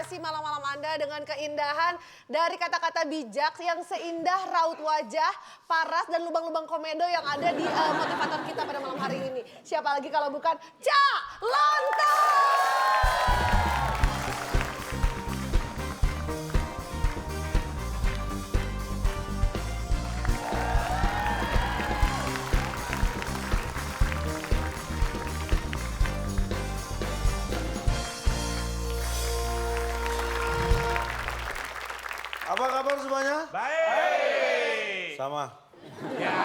menghiasi malam-malam Anda dengan keindahan dari kata-kata bijak yang seindah raut wajah, paras, dan lubang-lubang komedo yang ada di motivator kita pada malam hari ini. Siapa lagi kalau bukan Cak Lontong! Apa kabar semuanya? Baik. Sama. Ya.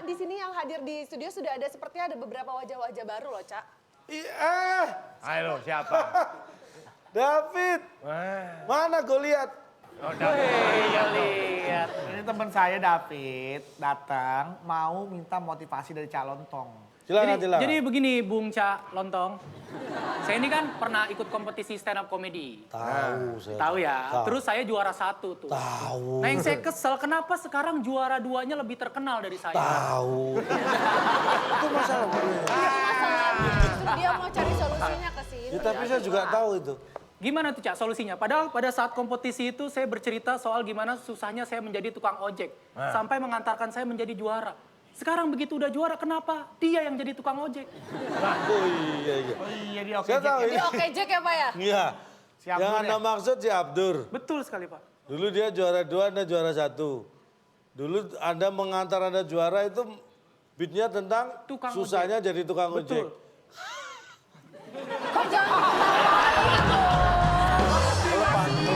Di sini yang hadir di studio sudah ada sepertinya ada beberapa wajah-wajah baru loh, Cak. Ayo, siapa? David. Mana gue lihat? Oh, iya lihat. Ini teman saya David datang mau minta motivasi dari Cak Lontong. Silakan. Jadi begini Bung Cak Lontong. Saya ini kan pernah ikut kompetisi stand up comedy. Tahu Ya. Tahu. Terus saya juara 1 tuh. Tahu. Nah yang saya kesel kenapa sekarang juara 2-nya lebih terkenal dari saya. Tahu. Itu masalah. Masalahnya justru dia mau cari solusinya ke sini. Ya, tapi saya juga tahu itu. Gimana tuh Cak solusinya? Padahal pada saat kompetisi itu saya bercerita soal gimana susahnya saya menjadi tukang ojek. Sampai mengantarkan saya menjadi juara. Sekarang begitu udah juara, kenapa? Dia yang jadi tukang ojek. Oh iya. Oh iya dia oke. Saya tahu Dia oke Jack ya Pak ya? Iya. Si Yang Abdur Anda ya? maksud si Abdur. Betul sekali Pak. Dulu dia juara 2, Anda juara 1. Dulu Anda mengantar Anda juara itu beatnya tentang Tukang susahnya jadi tukang ojek. Betul. Kok jangan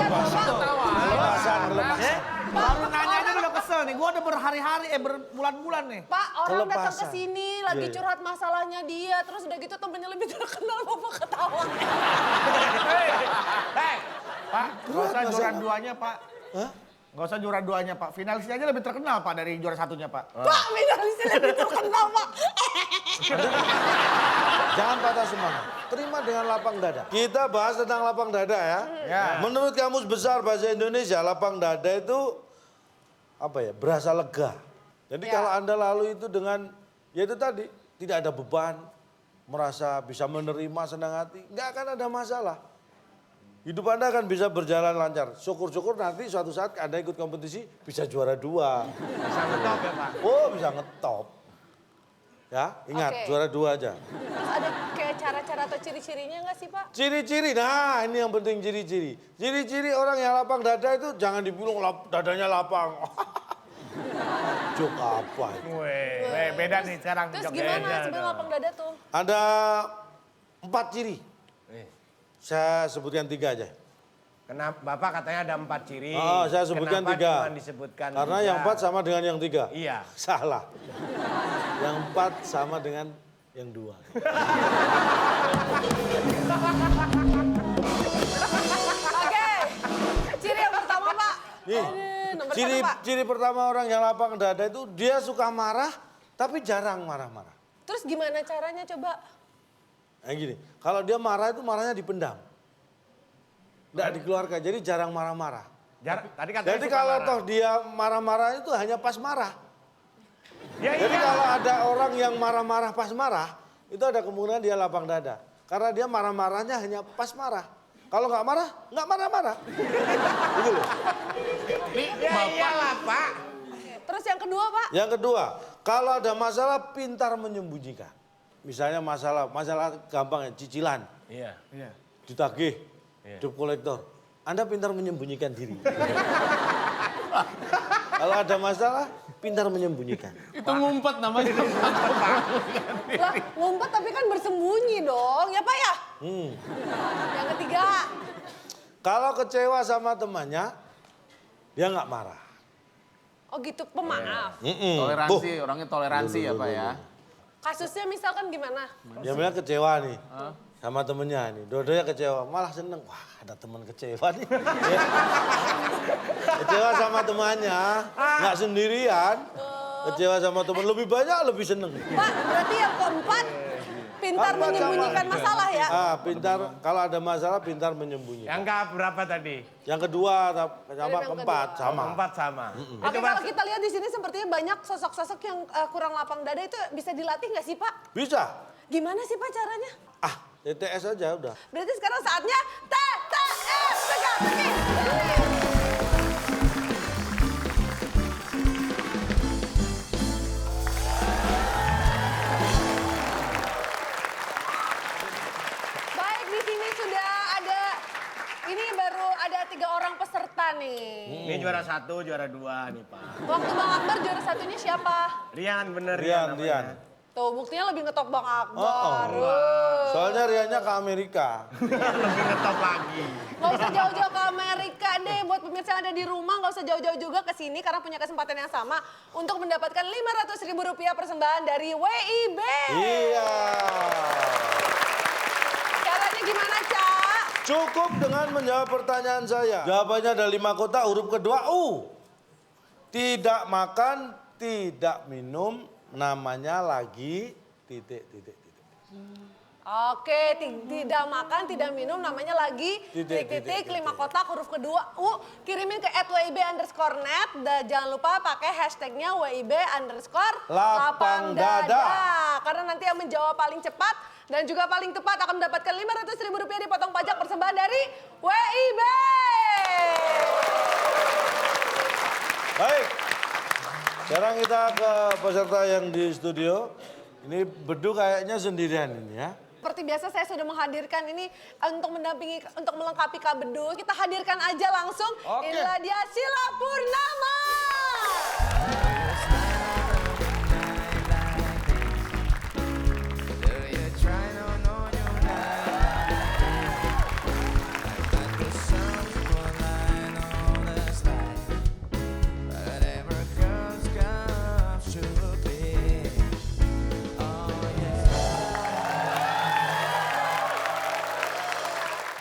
Kelepasan. Baru nanya aja udah kesel nih. Gua udah berhari-hari, berbulan-bulan nih. Pak, orang datang ke Kelepasan. sini lagi Iya. curhat masalahnya dia, terus udah gitu temennya lebih terkenal, Bapak ketawa. Pak, nggak usah Masalah. juara duanya Pak. Hah? Nggak usah juara duanya Pak. Finalisnya aja lebih terkenal Pak dari juara satunya Pak. Pak, finalisnya lebih terkenal, Pak. Jangan patah semangat. Terima dengan lapang dada. Kita bahas tentang lapang dada ya. Ya. Menurut Kamus Besar Bahasa Indonesia, lapang dada itu apa ya? Berasa lega. Jadi Ya. kalau Anda lalu itu dengan ya itu tadi, tidak ada beban, merasa bisa menerima senang hati, nggak akan ada masalah. Hidup Anda akan bisa berjalan lancar. Syukur-syukur nanti suatu saat Anda ikut kompetisi bisa juara 2. Bisa ngetop ya Pak. Oh, bisa ngetop. Ya, ingat Oke. juara 2 aja. Terus ada kayak cara-cara atau ciri-cirinya nggak sih, Pak? Ciri-ciri, nah ini yang penting ciri-ciri. Ciri-ciri orang yang lapang dada itu jangan dibilang dadanya lapang. Jok apa itu? Weh, beda nih sekarang. Terus jok. gimana beda sebenarnya dong. lapang dada tuh? Ada 4 ciri. Saya sebutkan 3 aja. Kenapa Bapak katanya ada 4 ciri? Oh, saya sebutkan Kenapa 3. cuma disebutkan Karena 3? yang 4 sama dengan yang 3. Iya. Salah. Yang 4 sama dengan yang 2. Oke, ciri yang pertama, Pak. Nih, Nomor ciri, 1, Pak. ciri pertama orang yang lapang dada itu dia suka marah tapi jarang marah-marah. Terus gimana caranya coba? Nah gini, kalau dia marah itu marahnya dipendam. Nggak dikeluarkan, jadi jarang marah-marah. Tadi katanya Jadi suka kalau marah. toh dia marah-marah itu hanya pas marah. Ya, Jadi iya. kalau ada orang yang marah-marah pas marah, itu ada kemungkinan dia lapang dada. Karena dia marah-marahnya hanya pas marah. Kalau nggak marah, nggak marah-marah. Gitu loh. Ya iyalah Pak. Terus yang kedua, Pak? Yang kedua, kalau ada masalah pintar menyembunyikan. Misalnya masalah gampang ya, cicilan, Iya. ditagih, Iya. debt collector. Anda pintar menyembunyikan diri. Kalau ada masalah, pintar menyembunyikan. Itu ngumpet namanya. Lah, ngumpet tapi kan bersembunyi dong, ya Pak ya? Yang ketiga, Kalau kecewa sama temannya, dia nggak marah. oh gitu, pemaaf. Toleransi, orangnya toleransi ya Pak ya. Kasusnya misalkan gimana? Dia bilang kecewa nih sama temennya nih. Dua-duanya kecewa, malah seneng. Wah ada teman kecewa nih. Ya. Kecewa sama temannya, nggak sendirian. Kecewa sama teman lebih banyak, lebih seneng. Pak, berarti yang keempat, pintar Keempat menyembunyikan sama. masalah ya? Pintar, kalau ada masalah pintar menyembunyikan. Yang ke berapa tadi? Yang kedua sama yang keempat kedua. sama. 4 sama. Oke, kalau kita lihat di sini sepertinya banyak sosok-sosok yang kurang lapang dada itu bisa dilatih nggak sih Pak? Bisa. Gimana sih Pak caranya? TTS aja udah. Berarti sekarang saatnya TTS! Baik, di sini sudah ada, ini baru ada 3 orang peserta nih. Ini juara 1, juara 2 nih Pak. Waktu Bang Akbar juara satunya siapa? Rian bener Rian. namanya. Tuh, buktinya lebih ngetop Bang Oh, Akbar. soalnya Riannya ke Amerika. Lebih ngetop lagi. Gak usah jauh-jauh ke Amerika deh, buat pemirsa yang ada di rumah gak usah jauh-jauh juga ke sini karena punya kesempatan yang sama untuk mendapatkan Rp500.000 persembahan dari WIB. Iya. Caranya gimana, Cak? Cukup dengan menjawab pertanyaan saya. Jawabannya ada 5 kota, huruf kedua U. Tidak makan, tidak minum, namanya lagi titik. Oke, tidak makan, tidak minum, namanya lagi Titik. 5 kotak, huruf kedua U. Kirimin ke @wib_net dan jangan lupa pakai hashtagnya WIB_lapangdada. Karena nanti yang menjawab paling cepat dan juga paling tepat akan mendapatkan Rp500.000 dipotong pajak persembahan dari WIB. Baik. Sekarang kita ke peserta yang di studio. Ini Bedu kayaknya sendirian ini ya. Seperti biasa saya sudah menghadirkan ini untuk mendampingi, untuk melengkapi Kak Bedu. Kita hadirkan aja langsung. Inilah dia Sheila Purnama.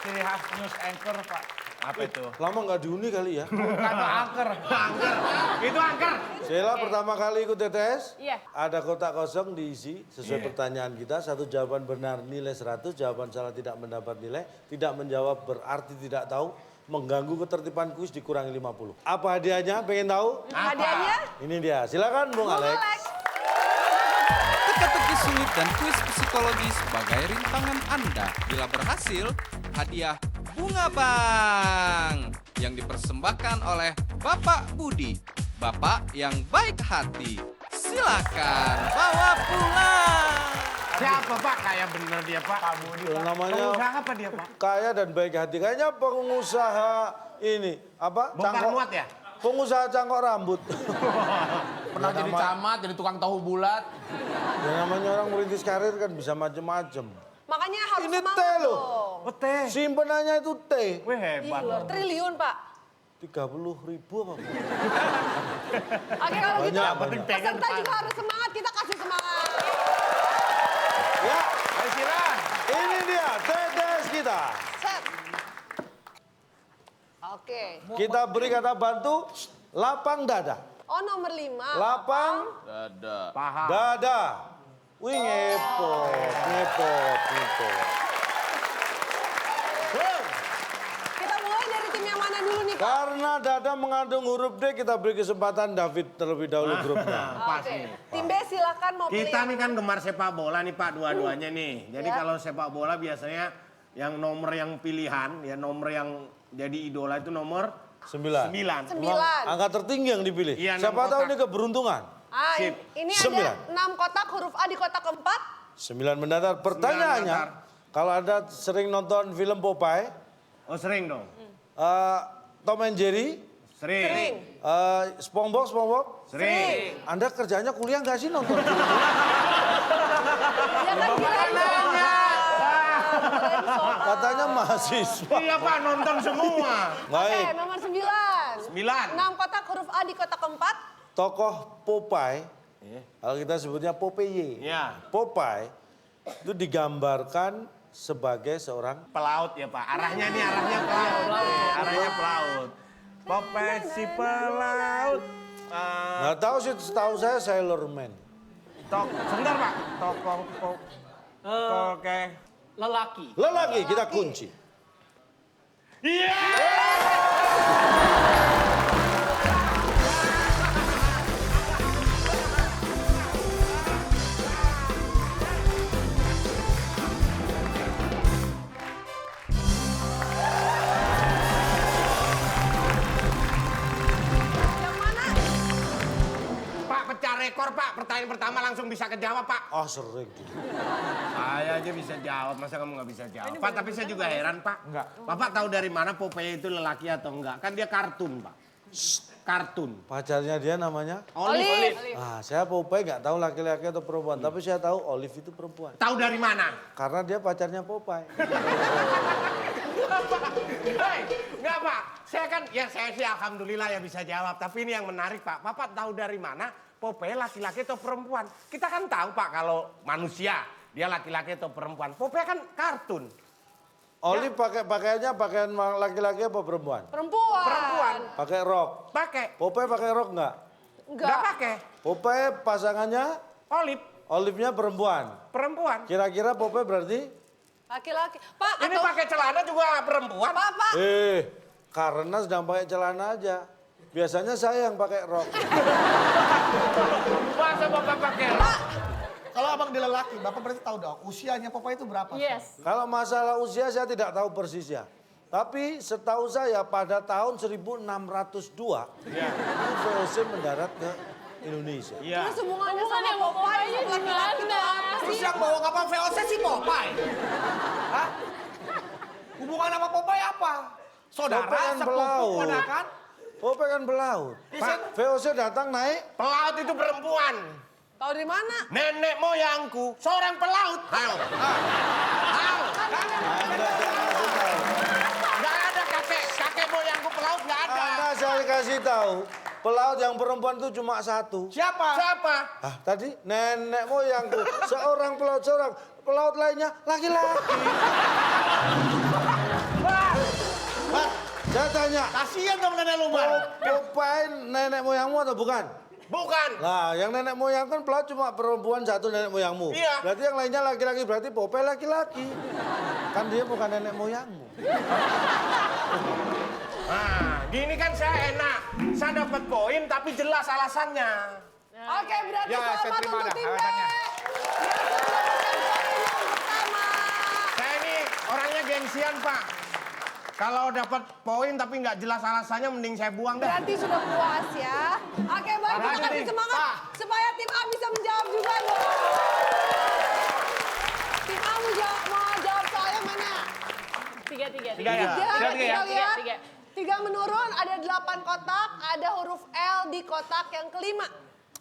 Ciri khas news anchor, Pak. Apa itu? Lama nggak diuni kali ya. Kata angker. Angker. Itu angker. Sheila pertama kali ikut TTS. Iya. Ada kotak kosong diisi sesuai pertanyaan kita. 1 jawaban benar nilai 100, jawaban salah tidak mendapat nilai. Tidak menjawab berarti tidak tahu. Mengganggu ketertiban kuis dikurangi 50. Apa hadiahnya? Pengen tahu? Hadiahnya Ini dia. Silakan Bung Alex. Teka-teki sulit dan kuis psikologi sebagai rintangan Anda. Bila berhasil, hadiah Bunga Bang yang dipersembahkan oleh Bapak Budi, Bapak yang baik hati. Silakan bawa pulang. Siapa Pak? Kayak bener dia Pak. Namanya Pengusaha apa dia Pak? kaya dan baik hati. Kayaknya pengusaha ini. Apa? Bongkar muat ya? Pengusaha cangkok rambut. Pernah jadi camat, jadi tukang tahu bulat. Ya namanya orang merintis karir kan bisa macem-macem. makanya harus Ini semangat teh loh. dong. Oh teh. Simpenannya itu teh. Wih hebat. Gila, triliun Pak. 30.000 apa? Oke kalau gitu Banyak, banyak. peserta juga harus semangat, kita kasih semangat. Ya, Ayo Sheila. ini dia TTS kita. Set. Oke. Kita beri kata bantu lapang dada. Oh nomor 5. Lapang Dada. Paham. dada. Wih ngepot. Kita mulai dari tim yang mana dulu nih Pak? Karena dada mengandung huruf D, kita beri kesempatan David terlebih dahulu grupnya. Pas Oke. nih. Tim B silakan mau pilih. Kita nih kan gemar sepak bola nih Pak, dua-duanya nih. Jadi Ya. kalau sepak bola biasanya yang nomor yang pilihan, ya nomor yang jadi idola itu nomor 9. 9. 9. Angka tertinggi yang dipilih. Iya, Siapa 6 tahu kotak. ini keberuntungan. Ah, Sip. ini 9. ada 6 kotak huruf A di kotak keempat. 9 mendatar. Pertanyaannya, kalau Anda sering nonton film Popeye, Oh sering dong. Tom and Jerry, Sering. SpongeBob, Sering. Anda kerjanya kuliah nggak sih nonton film? Ya kan kirain Katanya mahasiswa. Iya Pak, nonton semua. Oke, Baik, nomor 9. 9. 6 kotak huruf A di kotak keempat. tokoh Popeye, kalau kita sebutnya Popeye. Iya. Popeye itu digambarkan sebagai seorang Pelaut ya Pak. Arahnya nih, arahnya pelaut. Arahnya pelaut. Popeye si pelaut. nggak tahu sih, setahu saya Sailor Man. Sebentar Pak. Tokoh oke. Lelaki. Lelaki kita kunci. Iya. rekor, Pak. Pertanyaan pertama langsung bisa kejawab, Pak. Ah sering. Saya aja bisa jawab, masa kamu nggak bisa jawab? Pak, tapi saya juga heran, Pak. Enggak. Bapak tahu dari mana Popeye itu lelaki atau enggak? Kan dia kartun, Pak. Kartun. Pacarnya dia namanya? Olive. Ah, saya Popeye nggak tahu laki-laki atau perempuan, tapi saya tahu Olive itu perempuan. Tahu dari mana? Karena dia pacarnya Popeye. Hei, enggak, Pak. Saya kan, ya saya sih alhamdulillah ya bisa jawab. Tapi ini yang menarik, Pak. Bapak tahu dari mana Popeye laki-laki atau perempuan? Kita kan tahu, Pak, kalau manusia dia laki-laki atau perempuan. Popeye kan kartun. Olive pakaiannya pakaian laki-laki apa perempuan? Perempuan. Pakai rok. Pakai. Popeye pakai rok nggak? Enggak pakai. Popeye pasangannya Olive. Olive-nya perempuan. Perempuan. Kira-kira Popeye berarti? Laki-laki. Pak, Ini atau pakai celana juga perempuan. Pak. Karena sedang pakai celana aja. Biasanya saya yang pakai rok. Masa Bapak pakai? Kalau abang dia lelaki, bapak berarti tahu dong usianya Popeye itu berapa? Yes. Kalau masalah usia saya tidak tahu persisnya. Tapi setahu saya pada tahun 1602 itu VOC mendarat ke Indonesia. Iya. terus hubungannya Hubungan sama yang Popeye Popeye sama laki-laki gimana? apa Terus sih? yang bawa kapal VOC si Popeye. Hah? Hubungan sama Popeye apa? Saudara, Popeye kan sepupu, pelaut. ponakan? Popeye kan pelaut. Pak, VOC datang naik. Pelaut itu perempuan. Tahu dari mana? Nenek moyangku seorang pelaut. Ayo. Ayo. Nggak ada kakek moyangku pelaut nggak ada. Anda saya kasih tahu. Pelaut yang perempuan itu cuma satu. Siapa? Siapa? Ah, tadi nenek moyangku. Seorang pelaut lainnya laki-laki. Pak, saya tanya. Kasihan dong nenek lumbar. Popeye nenek moyangmu atau bukan? Bukan. Nah, yang nenek moyang kan pelaut cuma perempuan satu nenek moyangmu. Iya. Berarti yang lainnya laki-laki, berarti Popeye laki-laki. Kan dia bukan nenek moyangmu. Nah, gini kan saya enak. Saya dapat poin tapi jelas alasannya. Oke, berarti Ya, saya selamat terima untuk dah tim B. alasannya. Pertama. Saya ini orangnya gengsian, Pak. Kalau dapat poin tapi nggak jelas alasannya mending saya buang dah. Berarti sudah puas ya. Oke, baik, kita Lanjut kasih nih. semangat Pak. supaya tim A bisa menjawab juga dong. Tim A mau jawab soalnya mana? Tiga. Tiga ya? Tiga, kita lihat. Tiga. 3 menurun, ada 8 kotak, ada huruf L di kotak yang kelima.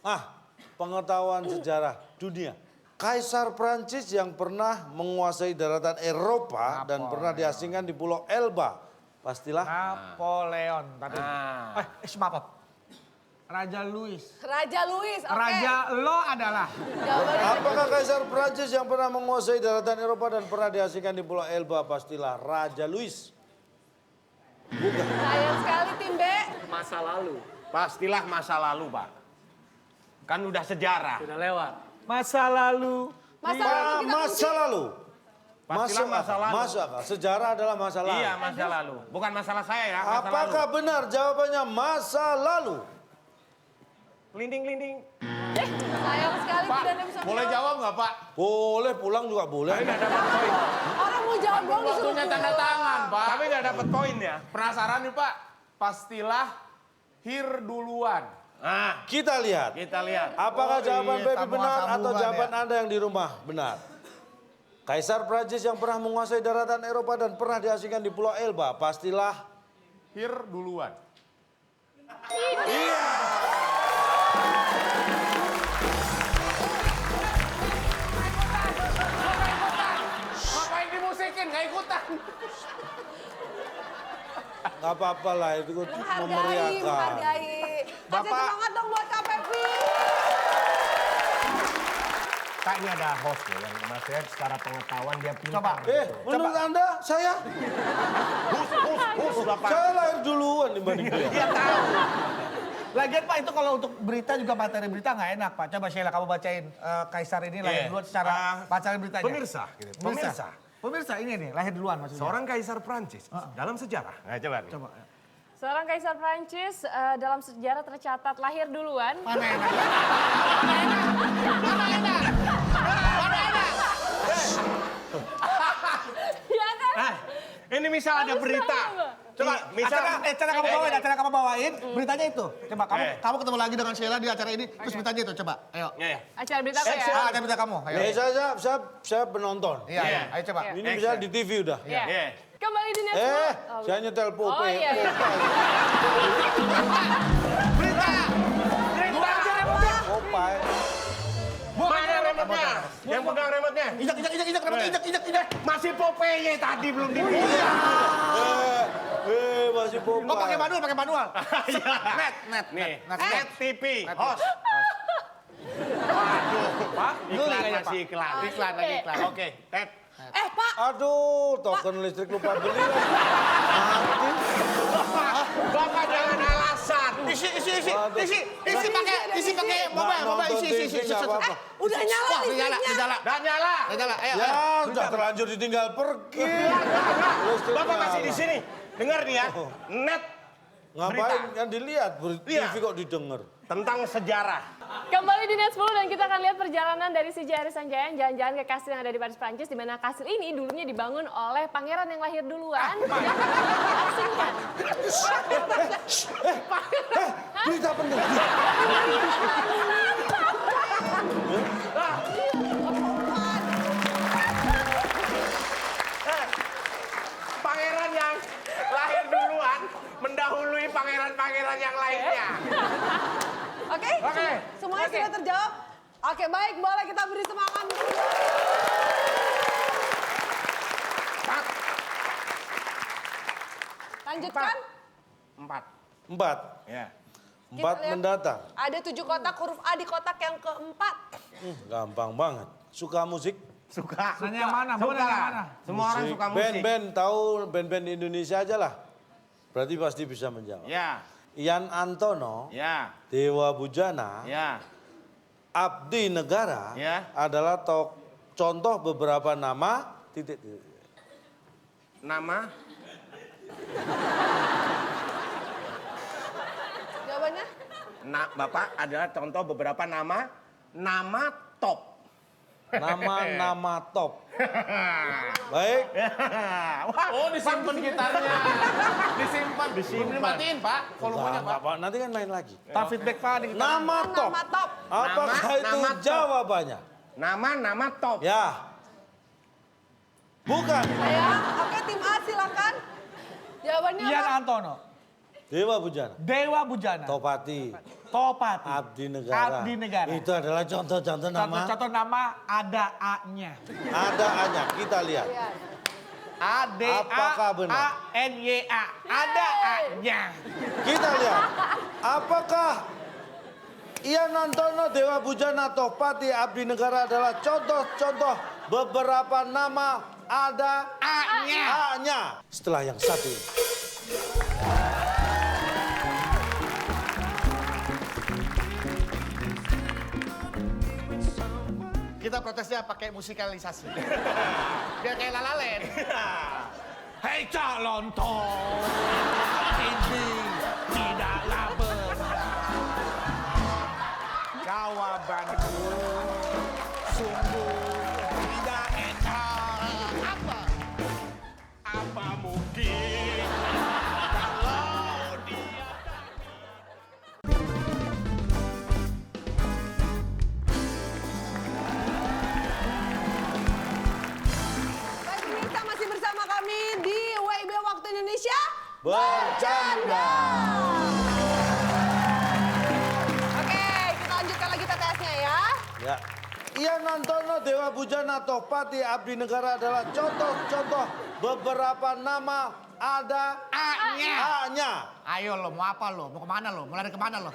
Ah, pengetahuan sejarah dunia. Kaisar Prancis yang pernah menguasai daratan Eropa dan pernah diasingkan di Pulau Elba. Pastilah Napoleon tadi. Nah. Maaf. Raja Louis. Raja Louis, oke. Raja lo adalah. Jawabannya apakah Kaisar Prancis yang pernah menguasai daratan Eropa dan pernah diasingkan di Pulau Elba? Pastilah Raja Louis. sayang sekali tim B. Masa lalu Pastilah masa lalu, Pak. Kan udah sejarah. sudah lewat. Masa lalu. Masa lalu kita Masa lalu. Pastilah masa lalu. Masa lalu. Sejarah adalah masa lalu. Iya, masa lalu. Bukan masalah saya ya, masa Apakah lalu. benar jawabannya masa lalu? Linding. sayang sekali tidak ada yang bisa Boleh menjawab. jawab nggak Pak? Boleh, pulang juga boleh. Tapi nggak dapat poin. Orang mau jawab doang disuruh Waktunya tanda pulang. tangan Pak. Tapi nggak dapat poin ya. Penasaran nih Pak? Pastilah hir duluan. Nah, Kita lihat. kita lihat. Apakah jawaban iya, Baby benar atau sambungan-sambungan jawaban ya. Anda yang di rumah benar? Kaisar Prancis yang pernah menguasai daratan Eropa dan pernah diasingkan di Pulau Elba. Pastilah Hir duluan. Ngapain dimusikin? Nggak ikutan. nggak apa-apa lah itu Menghargai. memeriahkan. Kasih Bapak. semangat dong buat Kak Pepi. Kak, ini ada host nih yang maksudnya secara pengetahuan dia pintar. Coba. Menurut Anda saya? Hus, Bapak. Saya lahir duluan dibanding dia. Dia tahu. Lagian Pak itu kalau untuk berita juga materi berita nggak enak Pak. Coba Sheila kamu bacain Kaisar ini lahir Iya. duluan secara materi beritanya. Pemirsa, gitu. Pemirsa. Pemirsa ini nih lahir duluan maksudnya. Seorang kaisar Prancis dalam sejarah. Nah, coba nih. Coba. Seorang kaisar Prancis dalam sejarah tercatat lahir duluan. Mana enak? Ya kan? Ini misal ada berita. Coba, misal acara kamu bawain, beritanya itu. Coba, kamu ketemu lagi dengan Sheila di acara ini, terus beritanya itu, coba. Ayo. Acara berita aku ya. Acara berita kamu, ayo. Saya penonton. Iya, ayo coba. Ini bisa di TV udah. Iya. Kembali di Netflix. Saya nyetel Pope. Oh iya. Popeye. Mana remote-nya? Yang pegang remote-nya. Injak. Masih Popeye tadi belum dipilih. Masih Popeye. Oh, pakai manual. Net. Net TV, host. Waduh, iklan masih iklan. Iklan lagi, iklan. Oke, Ted. Pak, Aduh, token listrik lupa beli lagi. Bapak jangan alasan. Isi pakai mobile, isi. udah nyala listriknya. Dan nyala. Ayo. Ya, udah terlanjur ditinggal pergi. Listrik Bapak masih nyala. di sini. Dengar nih ya. Net Ngapain kan dilihat, Iya. TV kok didengar. tentang sejarah. Kembali di Net 10 dan kita akan lihat perjalanan dari si Jari Sanjaya jalan-jalan ke kastil yang ada di Paris, Prancis, di mana kastil ini dulunya dibangun oleh pangeran yang lahir duluan. yang diasingkan. Berita penting. Pangeran yang lahir duluan mendahului pangeran-pangeran yang lainnya. Oke? Semuanya sudah terjawab? Oke, baik. Boleh kita beri semangat. Lanjutkan. 4. Ya. 4 Kita lihat. mendatang. Ada 7 kotak, huruf A di kotak yang keempat. Gampang banget. Suka musik? Suka. Nanya yang mana? Mau nanya yang mana? Semua orang suka musik. Band-band, tahu band-band Indonesia aja lah. Berarti pasti bisa menjawab. Ya. Ian Antono, Ya. Dewa Bujana, Ya. Abdi Negara Ya. adalah contoh beberapa nama Nama Jawabannya? Bapak adalah contoh beberapa nama top. Nama top. Baik. Oh, disimpan gitarnya. Disimpan. Dimatiin, Pak. Volumenya, Pak. Apa? Nanti kan main lagi. Tak feedback Pak. Nama top. Nama top. Apakah itu nama top. jawabannya? Nama top. Ya. Bukan. Ya, oke tim A silakan. Jawabannya Ian apa? Antono. Dewa Bujana. Dewa Bujana. Topati. Topati. Abdi Negara. Abdi Negara. Itu adalah contoh-contoh nama. Contoh nama ada A-nya. Ada A-nya. Kita lihat. Lihat. Apakah benar? A-D-A-N-Y-A. Ada A-nya. Kita lihat. Apakah Ian Antono, Dewa Bujana, Topati, Abdi Negara adalah contoh-contoh beberapa nama ada A-nya. A-nya. Setelah yang satu ini. Kita protesnya pakai musikalisasi. Biar kayak La La Land. Hei calon tol, ini tidaklah benar. Jawabanku sungguh tidak enak. Apa mungkin kalau dia... Baik pemirsa, masih bersama kami di WIB Waktu Indonesia Bercanda. Oke, kita lanjutkan lagi TTS-nya ya. Ya. Ian Antono, Dewa Bujana, Topati, Abdi Negara adalah contoh-contoh beberapa nama ada A-nya. A-nya. Ayo lo, mau apa lo? Mau kemana lo? Mau lari kemana lo?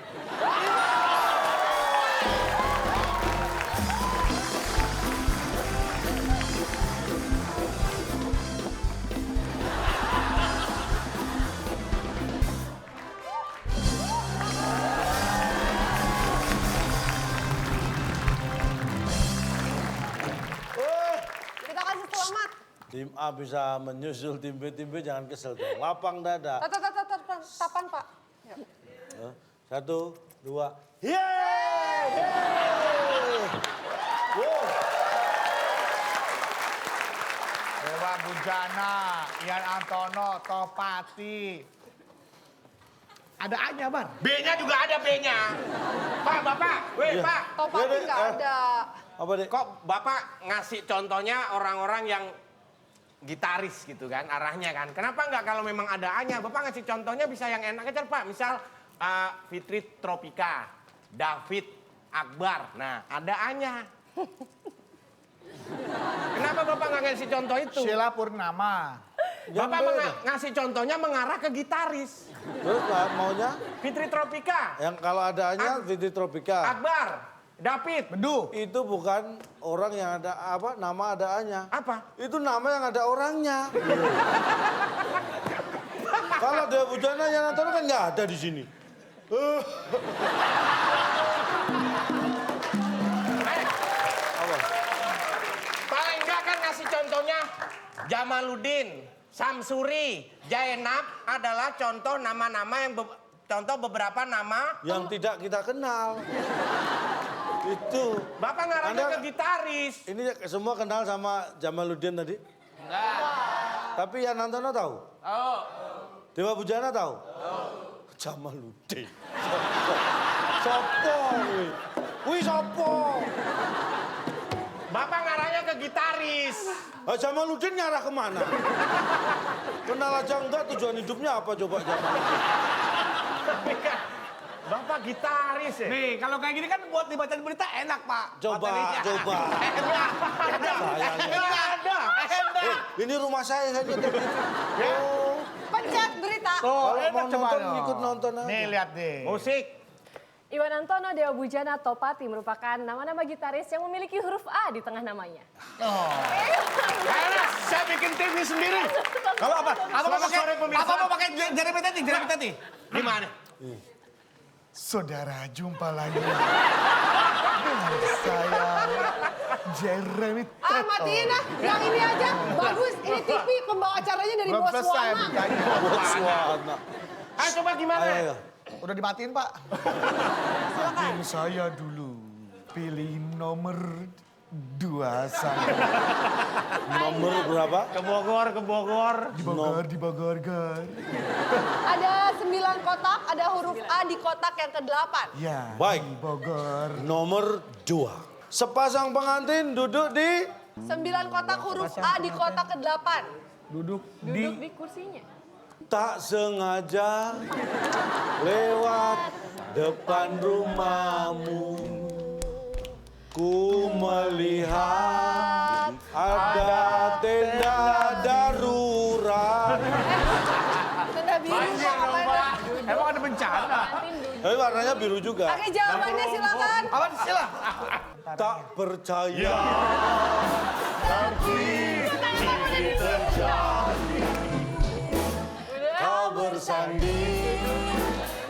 Kita kasih selamat. Tim A bisa menyusul tim B jangan kesel dong. Lapang dada. Tapan Pak. Ya. 1, 2, yeay! Wow. Dewa Bujana, Ian Antono, Topati. Ada A-nya, Bar. B-nya juga ada B-nya. Pak, Bapak, Iya. Pak. Topati Dek, nggak ada. Apa dek? Kok Bapak ngasih contohnya orang-orang yang gitaris gitu kan, arahnya kan. Kenapa nggak kalau memang ada A-nya, Bapak ngasih contohnya bisa yang enak aja Pak. Misal Fitri Tropika, David Akbar. Nah, ada A-nya. Kenapa Bapak nggak ngasih contoh itu? Sheila Purnama. Bapak Yang beda. ngasih contohnya mengarah ke gitaris. Terus lah, maunya Fitri Tropika, yang kalau adanya Fitri Tropika. Akbar, David. Bedu. Itu bukan orang yang ada apa nama adaannya. Apa? Itu nama yang ada orangnya. Kalau Dewa Bujana yang Antono kan nggak ada di sini. Apa? Paling enggak kan ngasih contohnya Jamaluddin, Samsuri, Jainab adalah contoh nama-nama yang contoh beberapa nama. Yang tidak kita kenal. Itu. Bapak ngarahnya Anda- ke gitaris. Ini semua kenal sama Jamaluddin tadi? Enggak. Tapi yang Antono tahu? Oh. Dewa Bujana tahu? Jamaluddin. Sopo kuwi? Kuwi sopo? Bapak ngarahnya ke gitaris. Jamaluddin ngarah kemana? Kenal aja enggak, tujuan hidupnya apa coba Jamaluddin? Tapi kan Bapak gitaris ya? Nih, kalau kayak gini kan buat dibaca berita enak, Pak. Coba, Materinya. coba. Enak. Sayangnya. Ada. Ini rumah saya kan gitu. Oh, Pencet berita. kalau enak mau coba nonton dong. ikut nonton aja. Nih, lihat deh. Musik. Iwan Antono, Dewa Bujana, Topati merupakan nama-nama gitaris yang memiliki huruf A di tengah namanya. Ayolah, saya bikin TV sendiri. Kalau apa? Apa mau Selamat pakai? sore, pemirsa. Apa mau pakai Jeremy Teti? Jeremy Teti. Gimana? Saudara, jumpa lagi dengan saya, Jeremy Teti. Ah, matiin ah. Yang ini aja. Bagus. Ini TV pembawa acaranya dari Belum selesai Botswana. beritanya. Botswana. Ayo coba gimana? Ayo, ayo. Udah dimatiin, Pak. Matiin saya dulu. Pilih nomor 2 saya. Nomor berapa? Ke Bogor, ke Bogor. Di Bogor, Gar. Ada 9 kotak, ada huruf A di kotak yang ke-8. Ya, Baik. di Bogor. Nomor 2. Sepasang pengantin duduk di 9 kotak huruf A di kotak ke-8. Duduk Duduk di kursinya. tak sengaja lewat depan rumahmu. Ku melihat ada tenda darurat. Tenda biru apa ya? Emang ada bencana? Tapi warnanya biru juga. Oke, jawabannya silakan. Apa sila? Tak percaya. Kau bersanding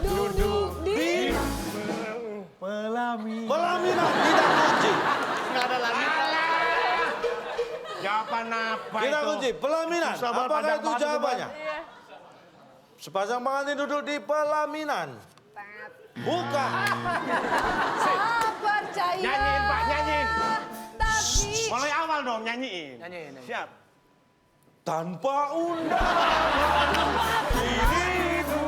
duduk di pelaminan. Kita kunci. Nggak ada lagi. Jawaban apa Kita itu? kunci pelaminan. Sabar, Apakah padang itu madu, jawabannya? Iya. Sepasang pengantin duduk di pelaminan. Bukan. Tak percaya. Nyanyiin, Pak, nyanyiin. Tapi Mulai awal dong nyanyiin. Nyanyiin. Siap. Tanpa undangan dirimu.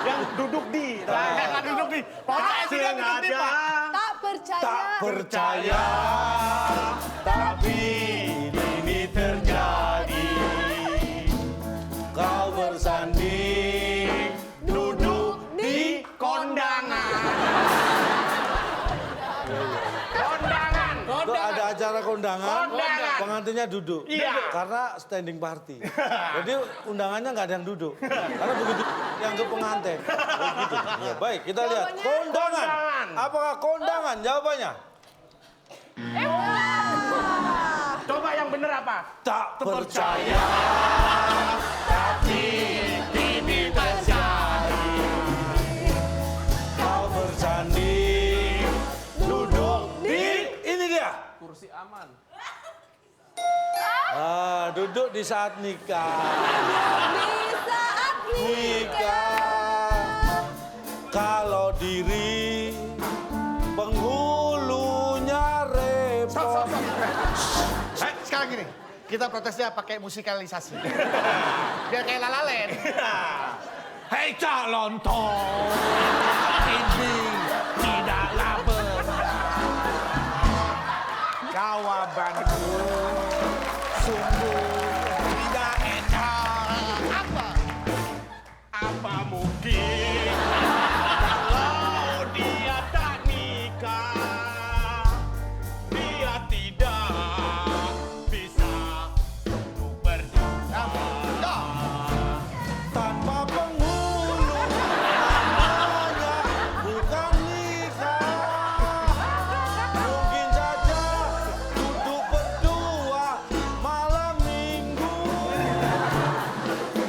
Yang duduk di. Yang duduk di. Pokoknya sudah duduk di, Pak. tak percaya. Tak percaya, tapi ini terjadi. Kau bersanding duduk di Kondangan. Kondangan. Itu ada acara kondangan, Kondangan. pengantinnya duduk. Iya. Karena standing party. Jadi undangannya nggak ada yang duduk. Karena begitu yang ke pengantin. Begitu. Ya, baik, kita lihat. Jawabannya Kondangan. kondangan. Apakah kondangan? Jawabannya. Coba yang bener apa? Tak percaya. Kau bersanding duduk di ini dia. Kursi aman. Duduk di saat nikah. Di saat Nikah. Kalau diri penghulu Kita protesnya pakai musikalisasi. Biar kayak La La Land. Hei calon tol, ini tidaklah benar. Jawabanku sungguh tidak enak. Apa mungkin kalau dia tak nikah, dia tidak bisa untuk berdua. Tanpa penghulu namanya bukan nikah. Mungkin saja duduk berdua malam minggu.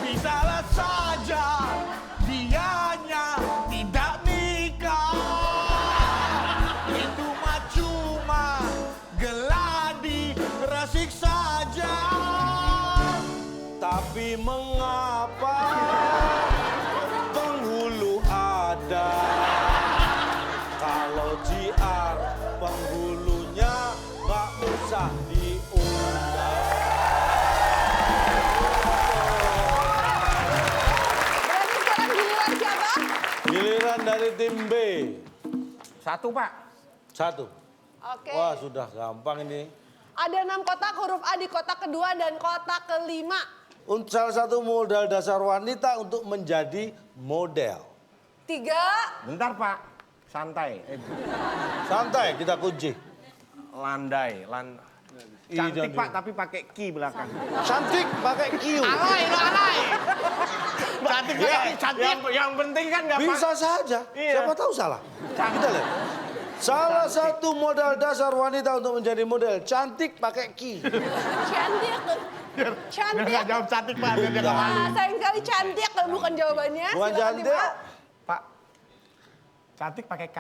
Bisalah saja dianya tidak nikah. Itu mah cuma geladi resik saja. Tapi mengapa penghulu ada? Kalau JR penghulunya nggak usah diundang. Berarti sekarang giliran siapa? Giliran dari tim B. 1 Pak. 1. Oke. Wah sudah gampang ini. Ada 6 kotak huruf A di kotak kedua dan kotak kelima. Untuk salah satu modal dasar wanita untuk menjadi model. 3. Bentar Pak. Santai. Santai kita kunci. Landai. Cantik Pak tapi pakai ki belakang. Cantik pakai Q. Alay, lo alay. Cantik Ya, banget, cantik. yang penting kan nggak Bisa saja. Iya. Siapa tahu salah. Kita lihat. Salah satu modal dasar wanita untuk menjadi model cantik pakai Q. Cantik. Biar Cantik. nggak jawab cantik, Pak. Biar dia nggak malu. Wah, sayang sekali cantik kalau bukan jawabannya. Bukan Silakan, cantik. Pak. Pak, cantik pakai K.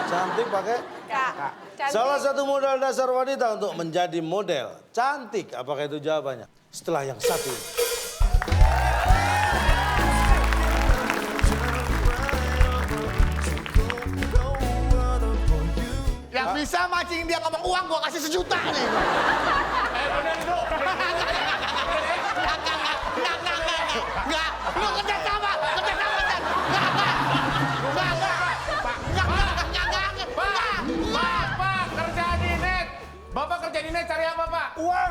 Cantik pakai. Kak. Cantik. Salah satu modal dasar wanita untuk menjadi model cantik. Apakah itu jawabannya? Setelah yang satu ini. Yang bisa mancing dia ngomong uang, gua kasih 1 juta nih. Enggak, lu kerja sama Dan. Pak, kerja di net. Bapak kerja di net cari apa, Pak? Uang.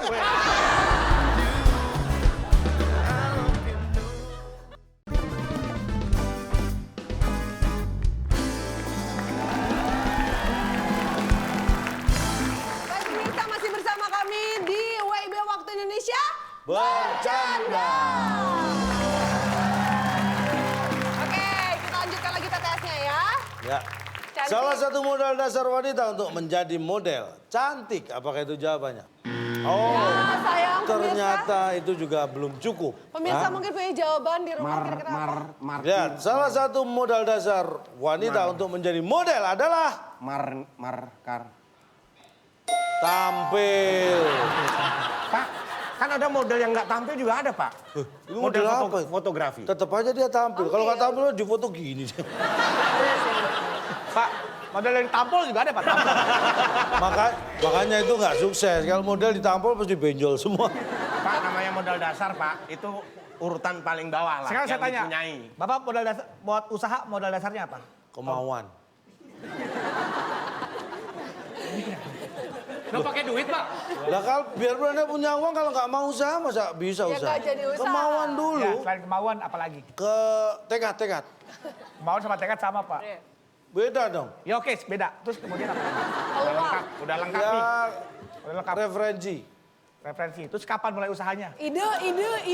Baik pemirsa, masih bersama kami di WIB Waktu Indonesia Bercanda. Oke, kita lanjutkan lagi TTS-nya ya. Ya. Cantik. Salah satu modal dasar wanita untuk menjadi model cantik. Apakah itu jawabannya? Oh, Ya, sayang ternyata itu juga belum cukup. Pemirsa Hah? mungkin punya jawaban di rumah kira-kira apa? Lihat, salah satu modal dasar wanita untuk menjadi model adalah tampil. Pak, kan ada model yang nggak tampil juga ada Pak. Itu model apa? Fotografi. Tetap aja dia tampil. Kalau nggak tampil di foto gini. Pak, model yang tampil juga ada, Pak. Makanya itu nggak sukses. Kalau model ditampol pasti benjol semua. Pak, namanya modal dasar Pak, itu urutan paling bawah lah. Sekarang saya yang tanya, dipunyai. Bapak modal dasar, buat usaha modal dasarnya apa? Kemauan. Nggak pakai duit, Pak. Lah kalau biarpun Anda punya uang kalau nggak mau usaha masa bisa Ya, usaha? nggak jadi usaha. Kemauan dulu. Ya, selain kemauan apa lagi? Ke tekad. Kemauan sama tekad sama, Pak. Beda dong. Ya oke, beda. Terus kemudian apa? Udah lengkap, udah lengkap nih. Ya Udah lengkap. referensi. Referensi. Terus kapan mulai usahanya? Ide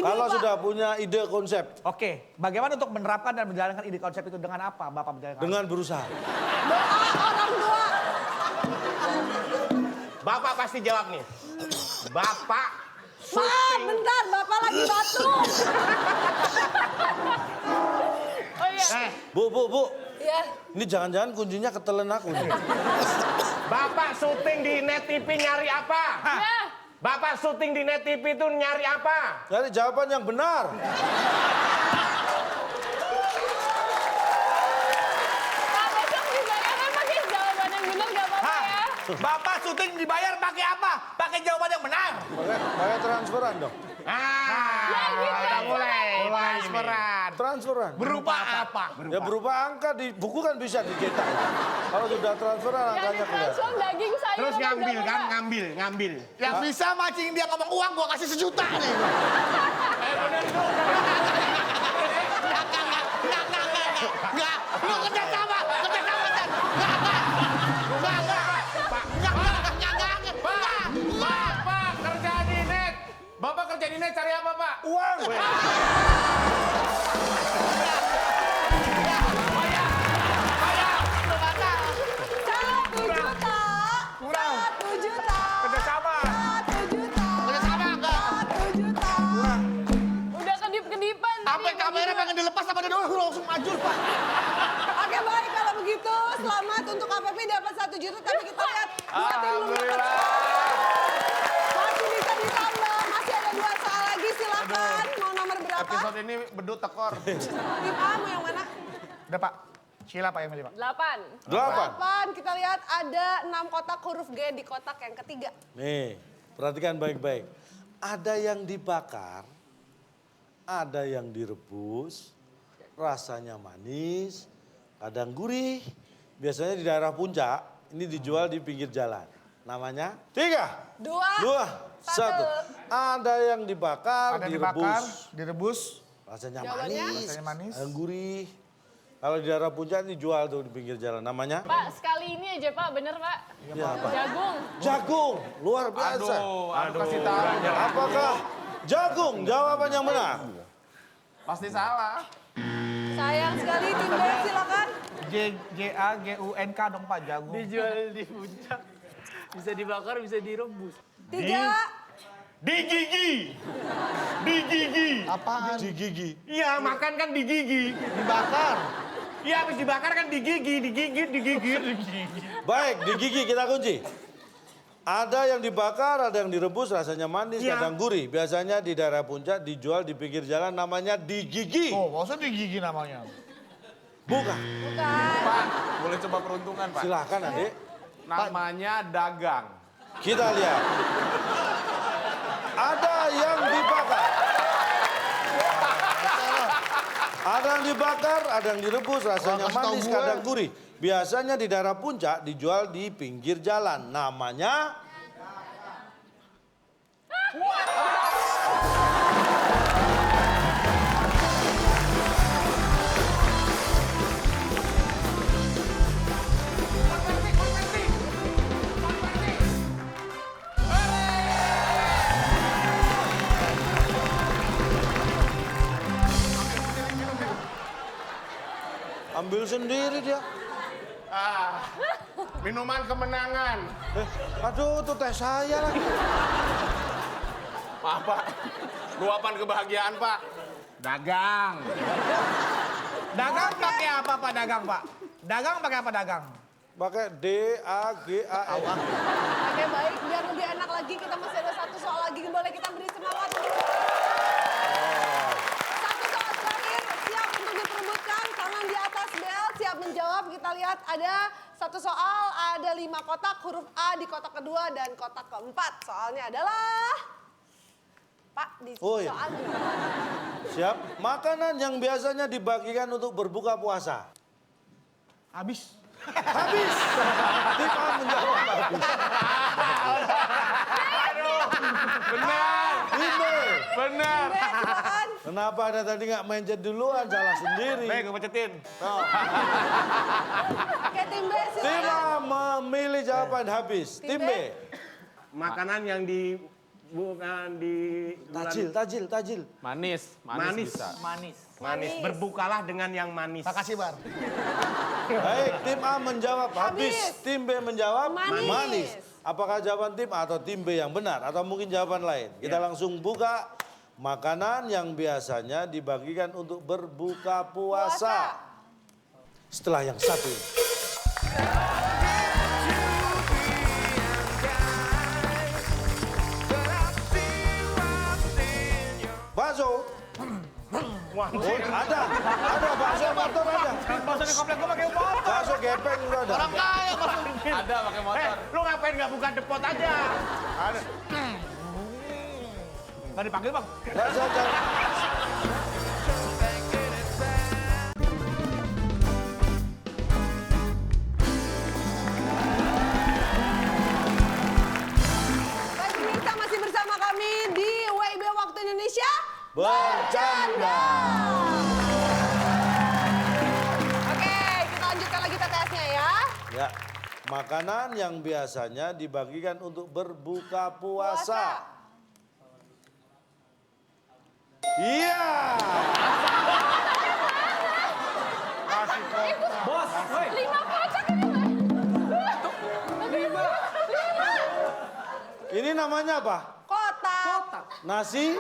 Kalau Pak. sudah punya ide konsep Oke, bagaimana untuk menerapkan dan menjalankan ide konsep itu dengan apa, Bapak menjalankan? dengan berusaha. Doa orang tua. Bapak pasti jawab nih. Bapak Wah, syuting. bentar, Bapak lagi batuk. Oh iya. Bu. Ya, Ini jangan-jangan kuncinya ketelen aku nih. Bapak syuting di Net TV nyari apa? Ya. Bapak syuting di Net TV itu nyari apa? Cari jawaban yang benar. Pak besok dibayarkan pakai jawaban yang benar nggak apa-apa ya? Bapak syuting dibayar pakai apa? Pakai jawaban yang benar. Pakai transferan dong. Udah mulai. Transferan. Transferan. Berupa apa? Ya berupa angka di buku kan bisa dicetak. Kalau sudah transferan Yang angkanya keluar. ditransfer daging sayur Terus apa ngambil jamu, kan, Pak? ngambil. Yang bisa mancing dia ngomong uang, gua kasih 1 juta nih. Enggak, lu kerja sama Dan. Pak, kerja di net. Bapak kerja di net cari apa, Pak? Uang. Kurang. 1 juta. Kerja sama. 1 juta. Kerja sama enggak? 1 juta. Udah kedip-kedipan. Sampai tadi, kamera berdua. pengen dilepas sama dia dulu langsung maju, Pak. Oke baik kalau begitu selamat untuk KPP dapat 1 juta tapi kita lihat dua tim belum dapat. Masih bisa ditambah, masih ada 2 soal lagi silakan. Mau nomor berapa? Episode ini bedut tekor. Tim A mau yang mana? Udah, Pak. Sila, Pak, yang milih, Pak. 8. 8. Kita lihat ada 6 kotak huruf G di kotak yang ketiga. Nih, perhatikan baik-baik. Ada yang dibakar, ada yang direbus, rasanya manis, kadang gurih. Biasanya di daerah puncak, ini dijual di pinggir jalan. Namanya 3, 2, 1. Ada yang dibakar, Ada dibakar, direbus. direbus, Rasanya Jawabannya? manis, rasanya manis. kadang gurih. Kalau di daerah puncak ini jual tuh di pinggir jalan. Namanya? Pak, sekali ini aja Pak, bener Pak? Ya, apa? Jagung. Jagung, luar biasa. Aduh, kasih tahu. Apakah jagung jawaban yang benar? Pasti salah. Sayang sekali tim B silakan. JAGUNK dong, Pak, jagung. Dijual di puncak. Bisa dibakar, bisa direbus. 3, Di gigi. Di gigi. Apaan? Di gigi. Iya, makan kan di gigi. Dibakar. Iya, habis dibakar kan di gigi, digigit. Baik, di gigi kita kunci. Ada yang dibakar, ada yang direbus, rasanya manis, Iya. kadang gurih. Biasanya di daerah puncak dijual di pinggir jalan namanya di gigi. Oh, maksudnya di gigi namanya. Bukan. Pak, boleh coba peruntungan, Pak. Silahkan adik. Namanya dagang. Kita lihat. Ada yang dibakar. Ada yang dibakar, ada yang direbus, rasanya kasih tahu manis, gue. kadang gurih. Biasanya di daerah puncak dijual di pinggir jalan. Namanya ambil sendiri dia. Minuman kemenangan. Aduh, itu teh saya lagi. Maaf, Pak. Luapan kebahagiaan, Pak. Dagang. Dagang pakai apa, Pak, dagang, Pak? Dagang pakai apa, dagang? Pakai DAGAN. Oke baik, biar lebih enak lagi kita masih ada 1 soal lagi. Boleh kita beri semangat. 1 soal terakhir, siap untuk diperebutkan. Tangan di atas bel, siap menjawab. Kita lihat ada 1 soal, ada 5 kotak. Huruf A di kotak kedua dan kotak keempat. Soalnya adalah... Pak, di Oh, iya. soal Siap. Makanan yang biasanya dibagikan untuk berbuka puasa. Habis. Habis. Tim A menjawab habis. Benar. Tim B. Benar. silakan. Kenapa Anda tadi nggak mencet duluan? Salah sendiri. Baik, gue pencettin. Oke, tim B Tim silakan. A memilih jawaban habis. Tim B. Makanan yang bukan di Tajil. Manis. Manis. Bisa. Manis. Manis. Berbukalah dengan yang manis. Makasih, Bar. Baik, tim A menjawab habis. Habis. Tim B menjawab Manis. Apakah jawaban tim A atau tim B yang benar? Atau mungkin jawaban lain? Kita langsung buka makanan yang biasanya dibagikan untuk berbuka puasa. Setelah yang satu ini. Bakso. Oh, ada bakso motor ada. Bakso di komplek gue pakai motor. Bakso gepeng juga ada. Orang kaya, Mas. Ada pakai motor. Lu nggak ngapain nggak buka depot aja? Ada. Nggak dipanggil bang. Nggak usah cari. Baik pemirsa, masih bersama kami di WIB Waktu Indonesia Bercanda. Oke, kita lanjutkan lagi TTS-nya ya. Ya, makanan yang biasanya dibagikan untuk berbuka puasa. Iya. Bos, woi. 5 kotak ini, Mas. Ini namanya apa? Kotak. Nasi?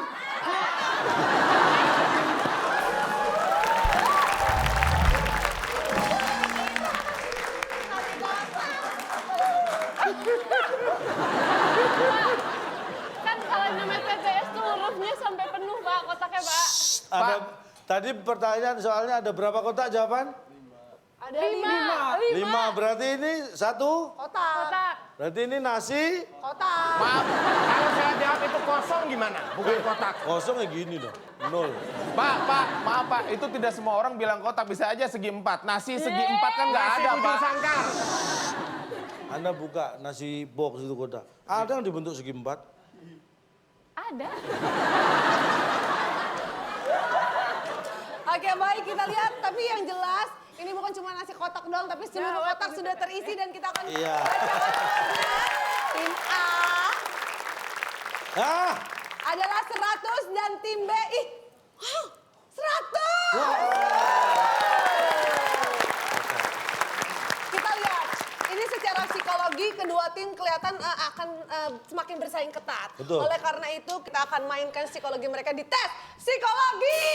Kan kalau namanya TTS tuh hurufnya sampai penuh, Pak, kotaknya, Pak. Ada tadi pertanyaan soalnya ada berapa kotak jawaban? Ada 5. Berarti ini 1. Kotak. Berarti ini nasi. Kotak. Maaf, kalau saya jawab itu kosong gimana? Bukan kotak. Kosong ya gini dong. 0. Pak, maaf Pak, itu tidak semua orang bilang kotak, bisa aja segi 4. Nasi segi 4 kan nggak Nasi ada, bujur Pak. sangkar. Anda buka nasi box itu kotak. Ada yang dibentuk segi 4. Ada. Oke, baik kita lihat. Tapi yang jelas ini bukan cuma nasi kotak doang, tapi seluruh kotak sudah terisi dan kita akan Iya. Tim A Ah, adalah 100 dan tim B, ih, wow, 100. Kita lihat, ini secara psikologi kedua tim kelihatan akan semakin bersaing ketat. Betul. Oleh karena itu kita akan mainkan psikologi mereka di tes psikologi.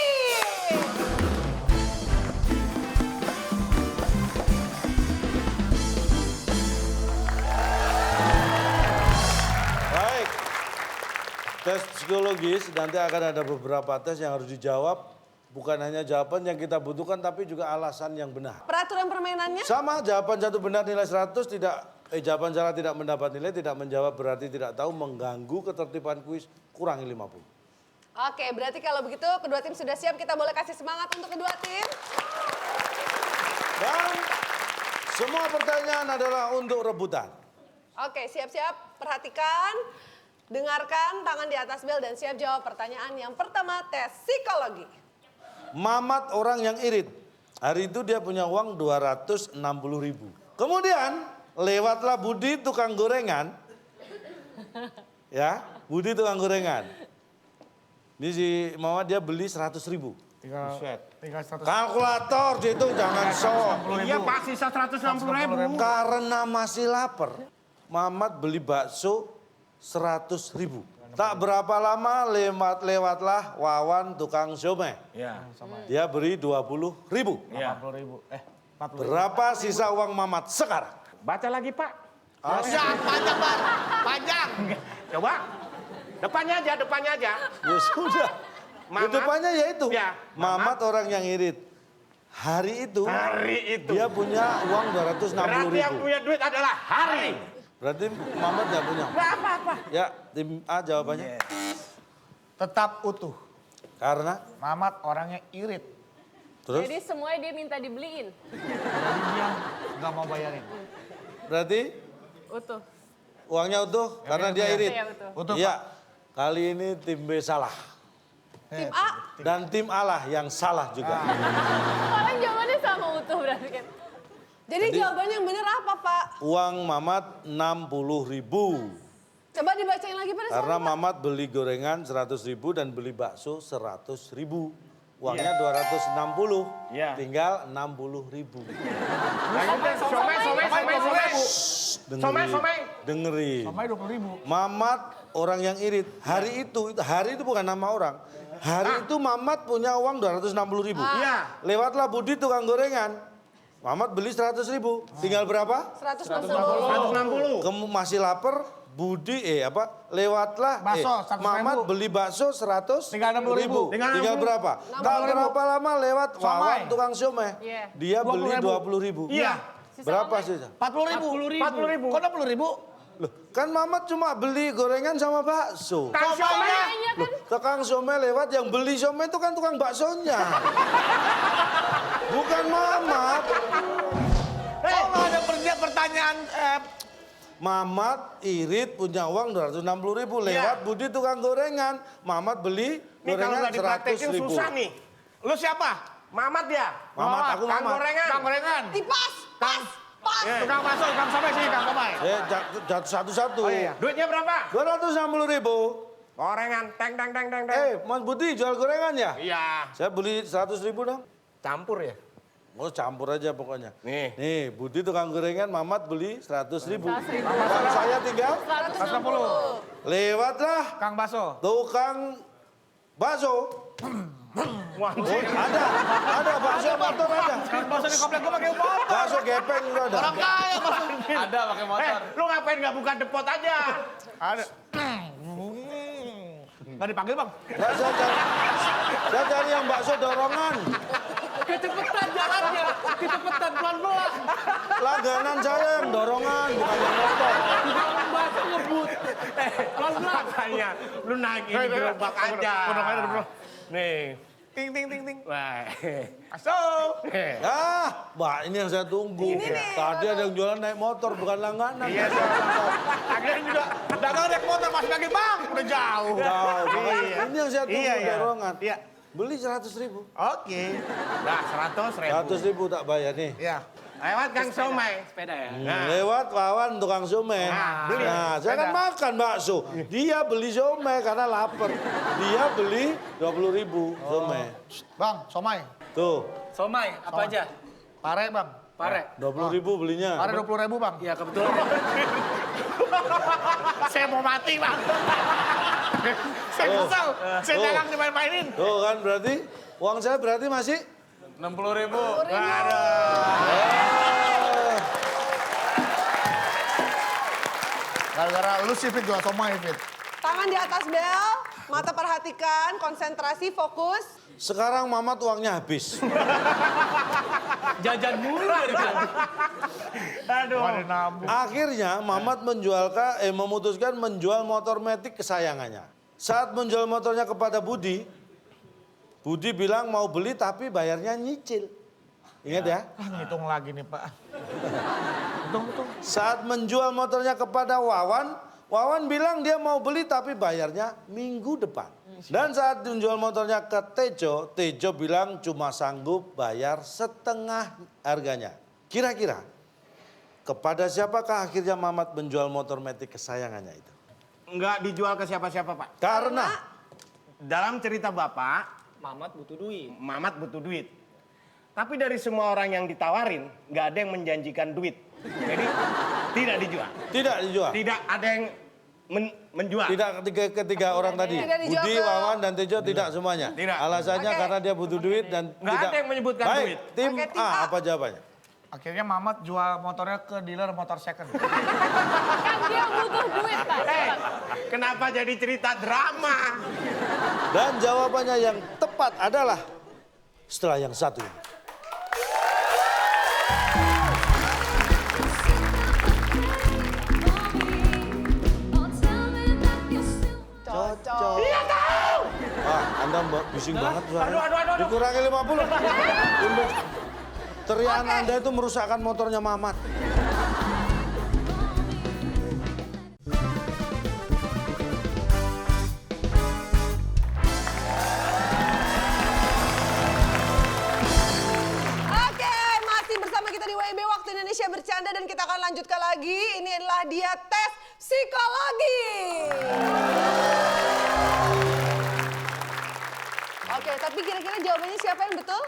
baik. Tes psikologis nanti akan ada beberapa tes yang harus dijawab. Bukan hanya jawaban yang kita butuhkan, tapi juga alasan yang benar. Peraturan permainannya? Sama, jawaban satu benar nilai 100, jawaban salah tidak mendapat nilai, tidak menjawab berarti tidak tahu, mengganggu ketertiban kuis, kurangi 50. Oke, berarti kalau begitu kedua tim sudah siap, kita boleh kasih semangat untuk kedua tim. Dan semua pertanyaan adalah untuk rebutan. Oke, siap-siap, perhatikan, dengarkan, tangan di atas bel dan siap jawab pertanyaan yang pertama, tes psikologi. Mamat orang yang irit. Hari itu dia punya uang 260.000. Kemudian lewatlah Budi tukang gorengan. Ya, Budi tukang gorengan. Ini si Mamat dia beli 100.000. Tinggal 100. Kalkulator dihitung jangan sok. Iya Pak, sisa 160.000. Karena masih lapar, Mamat beli bakso 100.000. Tak berapa lama lewatlah Wawan tukang siomay. Iya. Dia beri 20.000. Iya. 40.000. 40. Berapa sisa uang Mamat sekarang? Baca lagi Pak. Panjang, panjang bang. Panjang. Coba. Depannya aja. Ya sudah. Mamat. Depannya ya itu. Ya, Mamat orang yang irit. Hari itu dia punya uang Berarti yang 260.000. punya duit adalah Hari. Berarti Mamat nggak punya. Nggak apa-apa. Ya, tim A jawabannya. Tetap utuh. Karena Mamat orangnya irit. terus Jadi semuanya dia minta dibeliin. Jadi dia nggak mau bayarin. berarti Utuh. uangnya utuh karena dia irit. Iya, betul. Utuh Iya. Kali ini tim B salah. Tim A, Dan tim A lah yang salah juga. Orang jawabannya sama utuh berarti kan. jadi jawabannya yang benar apa Pak? Uang Mamat 60.000. Coba dibacain lagi pada Karena saya. Mamat beli gorengan 100.000 dan beli bakso 100.000. Uangnya 260. Iya. Tinggal 60.000. Somai. Dengerin. Sampai 20.000. Mamat orang yang irit. Hari itu bukan nama orang. Hari itu Mamat punya uang 260.000. Iya. Lewatlah Budi tukang gorengan. Mamat beli 100.000. Tinggal berapa? 160. 160. Kamu masih lapar? Budi lewatlah Bakso, 100.000. Mamat beli bakso 100.000. Tinggal 60.000. Tinggal berapa? Tak berapa lama lewat Wawan tukang siomay. Iya. Dia beli 20.000. Iya. Berapa sih? 40.000. 40.000. Kok 60.000? Loh, kan Mamat cuma beli gorengan sama bakso. Kang Somai. Kayaknya kan Tukang somai lewat, yang beli somai itu kan tukang baksonya. Bukan Mamat. Oh, nggak ada pertanyaan. Mamat irit punya uang 260.000 lewat Budi tukang gorengan. Mamat beli Nih kalau gorengan nggak dipraktekin 100.000. susah nih. Lu siapa? Mamat dia. Mamat, aku Kang Mamat. gorengan. Kang gorengan. Pas, pas, pas. Tukang bakso, Kang Somai sini, Kang Somai. Jatuh satu-satu. Oh, iya. Duitnya berapa? 260.000. Gorengan, teng teng teng teng teng. Mas Budi jual gorengan ya? Iya. Saya beli 100.000 dong. Campur ya? Oh campur aja pokoknya. Nih. Nih, Budi tukang gorengan, Mamat beli 100.000. Uang saya tinggal 160. lewatlah Kang bakso. tukang bakso. Wah, Ada bakso motor ada. Kang bakso di komplek gua pakai motor. Bakso gepeng juga ada. Orang kaya bakso. Ada pakai motor. lu ngapain nggak buka depot aja? Ada. Nggak dipanggil, Bang. Nah, saya cari yang bakso dorongan. Kecepatan jalannya, kecepatan pelan-pelan. Langganan saya yang dorongan, bukan yang motor. Tukang bakso ngebut. Makanya lu naik ini gerobak aja. Nih. Ting ting ting ting. Wah. Masuk. Ah, Mbak, ini yang saya tunggu. Tadi ada yang jualan naik motor, bukan langganan. Iya, Akhirnya juga dagang naik motor masih lagi, Bang. Udah jauh. Jauh, makanya ini yang saya tunggu Iya, iya. dorongan. Iya. Beli 100.000. Oke. Nah, 100.000. 100.000 tak bayar nih. Iya. Lewat Kang Somai. Sepeda ya. Lewat Wawan tukang somai. beli. Nah, saya kan makan bakso. Dia beli somai karena lapar. Dia beli 20.000 somai. Bang, somai. Tuh, Somai, apa aja? Pare, Bang. Pare. 20.000 belinya. Pare 20.000, Bang. Ya kebetulan. Saya mau mati, Bang. Saya kesel. Saya Oh. dagang dimain-mainin. Tuh kan berarti uang saya berarti masih 60.000. Gara-gara lu sih, Fit, jual somai, Fit. Tangan di atas bel, mata perhatikan, konsentrasi, fokus. sekarang Mamat uangnya habis. Jajan mulu dari tadi. Aduh. Ada nabung. Akhirnya Mamat memutuskan menjual motor metik kesayangannya. Saat menjual motornya kepada Budi, Budi bilang mau beli tapi bayarnya nyicil. Ingat ya? Ngitung lagi nih, Pak. Hitung. Saat menjual motornya kepada Wawan, Wawan bilang dia mau beli tapi bayarnya minggu depan. Dan saat menjual motornya ke Tejo, Tejo bilang cuma sanggup bayar setengah harganya. Kira-kira kepada siapakah akhirnya Mamat menjual motor metik kesayangannya itu? Enggak dijual ke siapa-siapa, Pak. Karena Dalam cerita Bapak, Mamat butuh duit. Mamat butuh duit. Tapi dari semua orang yang ditawarin, nggak ada yang menjanjikan duit. Jadi tidak dijual. tidak dijual. Tidak ada yang menjual. Tidak ketiga orang tadi. Tidak dijual Budi, ke- Wawan, dan Tejo tidak semuanya. Tidak. Alasannya Oke. karena dia butuh duit dan Nggak tidak. ada yang menyebutkan Baik, duit. Tim Oke, tim A, A. apa jawabannya? Akhirnya Mamat jual motornya ke dealer motor second. Kan dia butuh duit, Pak. Kenapa jadi cerita drama? Dan jawabannya yang tepat adalah setelah yang satu ini. Cocok. Ah, Anda bising banget suaranya. Aduh. Dikurangi 50. Untuk teriakan Anda itu merusakkan motornya Mamat. Oke, masih bersama kita di WIB Waktu Indonesia Bercanda dan kita akan lanjutkan lagi. Ini adalah dia tes psikologi. Oke, tapi kira-kira jawabannya siapa yang betul?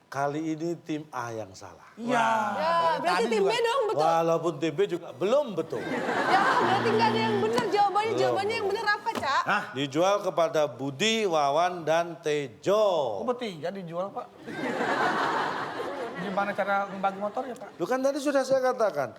Kali ini tim A yang salah. Ya, berarti tim B dong betul. Walaupun tim B juga belum betul. Ya, berarti nggak ada yang benar jawabannya. Jawabannya yang benar apa, Cak? Dijual kepada Budi, Wawan, dan Tejo. Oh, bertiga dijual, Pak. Gimana cara membagi motor ya, Pak? Lu kan tadi sudah saya katakan.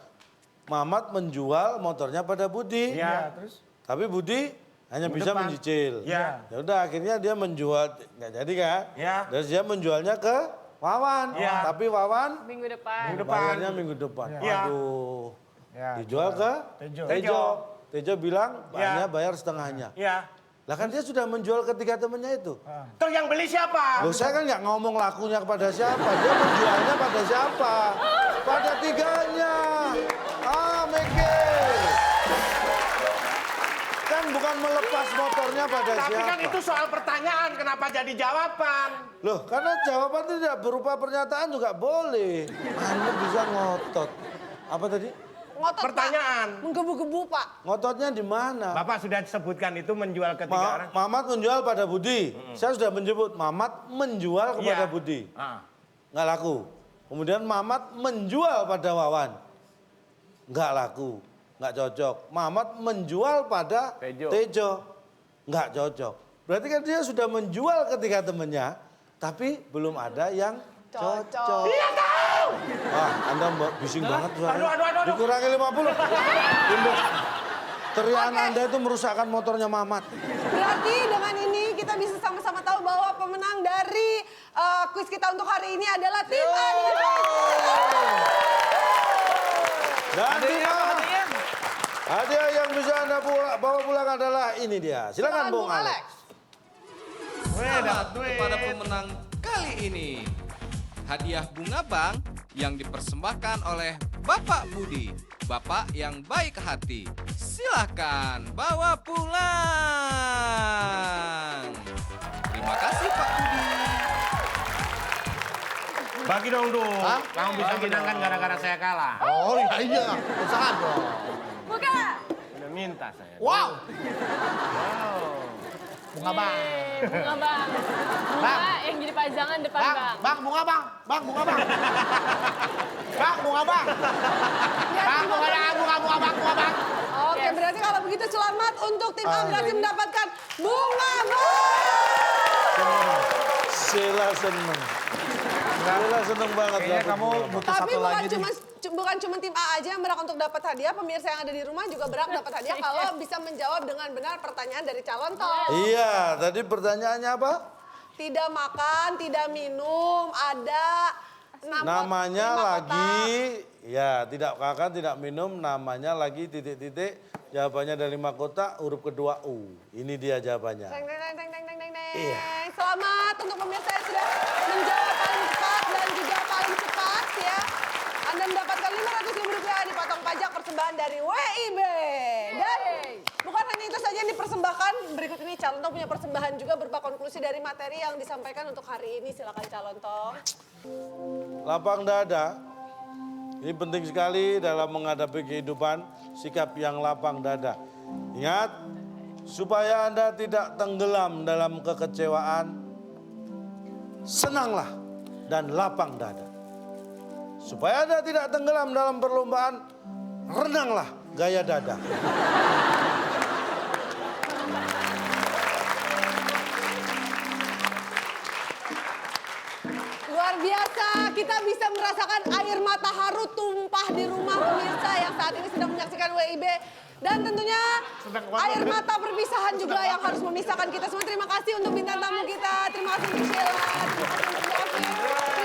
Mamat menjual motornya pada Budi. Ya, terus? Tapi Budi hanya bisa depan. mencicil. Ya. Ya udah akhirnya dia menjual, nggak jadi kan? Ya. Dan dia menjualnya ke Wawan. Ya. Tapi Wawan Minggu depan. Minggu depan. bayarnya minggu depan. Ya. Aduh. Ya, Dijual ke Tejo. Tejo. Tejo bilang Ya. bayar setengahnya. Iya. Lah kan dia sudah menjual ketiga temannya itu. Terus yang beli siapa? Loh saya kan nggak ngomong lakunya kepada siapa, dia menjualnya pada siapa? Pada tiganya. Mikir. Kan bukan melepas motornya pada Tapi siapa. kan itu soal pertanyaan, kenapa jadi jawaban? Loh karena jawaban itu tidak berupa pernyataan juga boleh. Anda bisa ngotot. Apa tadi? Ngotot, Pertanyaan. Pak. Menggebu-gebu, Pak. Ngototnya di mana? Bapak sudah sebutkan itu menjual ketiga orang. Mamat menjual pada Budi. Saya sudah menyebut Mamat menjual kepada Iya. Budi. Ah. Nggak laku. Kemudian Mamat menjual pada Wawan. Nggak laku. Nggak cocok. Mamat menjual pada Tejo. Tejo. Nggak cocok. Berarti kan dia sudah menjual ketiga temannya, tapi belum ada yang cocok. Iya tahu. Wah, Anda bising banget suaranya. Aduh. Dikurangi 50. Tunduk. Teriakan Anda itu merusakkan motornya Mamat. Berarti dengan ini kita bisa sama-sama tahu bahwa pemenang dari kuis kita untuk hari ini adalah tim Anda. Dan hadiah yang bisa Anda bawa pulang adalah ini dia. Silakan Bung Alex. Selamat kepada pemenang kali ini. Hadiah bunga bank yang dipersembahkan oleh Bapak Budi, Bapak yang baik hati. Silahkan bawa pulang. Terima kasih Pak Budi. Bagi dong, kamu bisa menangkan gara-gara saya kalah. Oh iya, usaha dong. Buka. Udah minta saya. Wow. Bunga bang. Yeay, bunga bang. Bunga yang jadi pajangan depan bang. Bang, bunga bang. Bang, bunga bang. Bang, bunga bang. Bang, bunga bang. Oke, berarti kalau begitu selamat untuk tim A berhasil mendapatkan bunga bang. Sila seneng. Sila seneng banget. Kayaknya dapat kamu bunga, Bang. butuh Tapi satu lagi nih. bukan cuma tim A aja yang berhak untuk dapat hadiah, pemirsa yang ada di rumah juga berhak dapat hadiah kalau bisa menjawab dengan benar pertanyaan dari calon toh. Iya, tadi pertanyaannya apa? Tidak makan, tidak minum, ada Namanya 5 kotak. lagi, ya tidak makan, tidak minum, namanya lagi titik-titik. Jawabannya dari 5 kotak, huruf kedua U. Ini dia jawabannya. Teng, teng, teng, teng, teng, teng, teng, teng. Iya. Selamat untuk pemirsa yang sudah menjawab paling cepat dan juga paling cepat ya. Anda mendapatkan Rp500.000 dipotong pajak persembahan dari WIB. Dan bukan hanya itu saja yang dipersembahkan, berikut ini calon tong punya persembahan juga berupa konklusi dari materi yang disampaikan untuk hari ini. Silakan calon tong. Lapang dada, ini penting sekali dalam menghadapi kehidupan, sikap yang lapang dada. Ingat, supaya Anda tidak tenggelam dalam kekecewaan, senanglah dan lapang dada. Supaya Anda tidak tenggelam dalam perlombaan, renanglah gaya dada. Luar biasa, kita bisa merasakan air mata haru tumpah di rumah pemirsa yang saat ini sedang menyaksikan WIB. Dan tentunya air mata perpisahan juga yang harus memisahkan kita semua. Terima kasih untuk bintang tamu kita, terima kasih untuk Sheila, terima kasih untuk David.